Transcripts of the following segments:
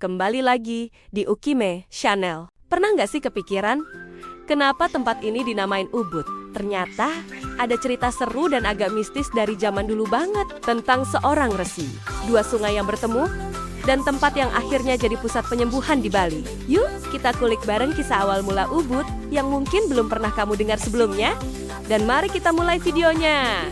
Kembali lagi di Ukime Channel. Pernah nggak sih kepikiran, kenapa tempat ini dinamain Ubud? Ternyata ada cerita seru dan agak mistis dari zaman dulu banget tentang seorang resi, dua sungai yang bertemu, dan tempat yang akhirnya jadi pusat penyembuhan di Bali. Yuk, kita kulik bareng kisah awal mula Ubud yang mungkin belum pernah kamu dengar sebelumnya. Dan mari kita mulai videonya.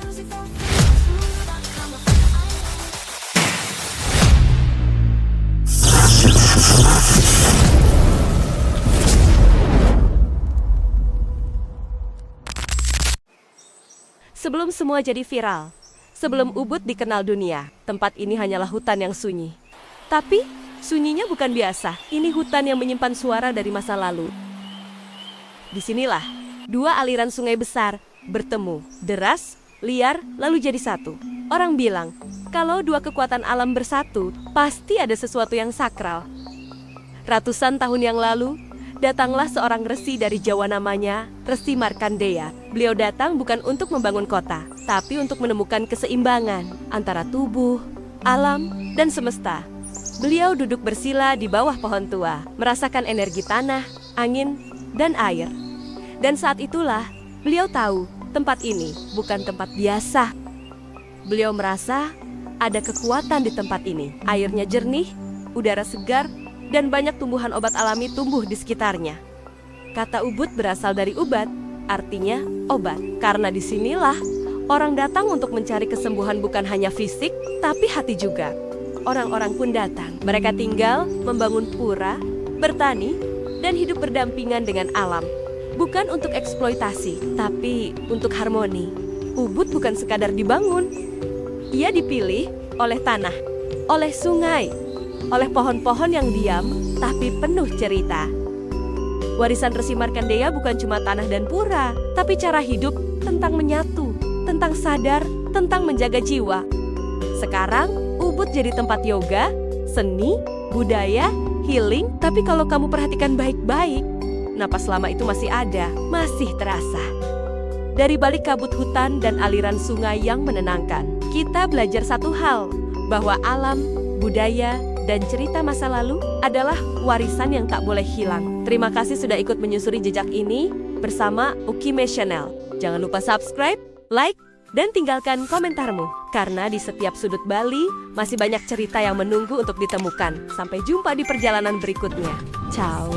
Sebelum semua jadi viral, sebelum Ubud dikenal dunia, tempat ini hanyalah hutan yang sunyi. Tapi, sunyinya bukan biasa, ini hutan yang menyimpan suara dari masa lalu. Disinilah, dua aliran sungai besar bertemu, deras, liar, lalu jadi satu. Orang bilang, kalau dua kekuatan alam bersatu, pasti ada sesuatu yang sakral. Ratusan tahun yang lalu, datanglah seorang resi dari Jawa namanya Resi Markandeya. Beliau datang bukan untuk membangun kota, tapi untuk menemukan keseimbangan antara tubuh, alam, dan semesta. Beliau duduk bersila di bawah pohon tua, merasakan energi tanah, angin, dan air. Dan saat itulah, beliau tahu tempat ini bukan tempat biasa. Beliau merasa ada kekuatan di tempat ini. Airnya jernih, udara segar, dan banyak tumbuhan obat alami tumbuh di sekitarnya. Kata Ubud berasal dari ubat, artinya obat. Karena disinilah orang datang untuk mencari kesembuhan bukan hanya fisik, tapi hati juga. Orang-orang pun datang. Mereka tinggal, membangun pura, bertani, dan hidup berdampingan dengan alam. Bukan untuk eksploitasi, tapi untuk harmoni. Ubud bukan sekadar dibangun. Ia dipilih oleh tanah, oleh sungai, oleh pohon-pohon yang diam, tapi penuh cerita. Warisan Resi Markandeya bukan cuma tanah dan pura, tapi cara hidup tentang menyatu, tentang sadar, tentang menjaga jiwa. Sekarang, Ubud jadi tempat yoga, seni, budaya, healing, tapi kalau kamu perhatikan baik-baik, napas lama itu masih ada, masih terasa. Dari balik kabut hutan dan aliran sungai yang menenangkan, kita belajar satu hal, bahwa alam, budaya, dan cerita masa lalu adalah warisan yang tak boleh hilang. Terima kasih sudah ikut menyusuri jejak ini bersama Ukime Channel. Jangan lupa subscribe, like, dan tinggalkan komentarmu. Karena di setiap sudut Bali masih banyak cerita yang menunggu untuk ditemukan. Sampai jumpa di perjalanan berikutnya. Ciao.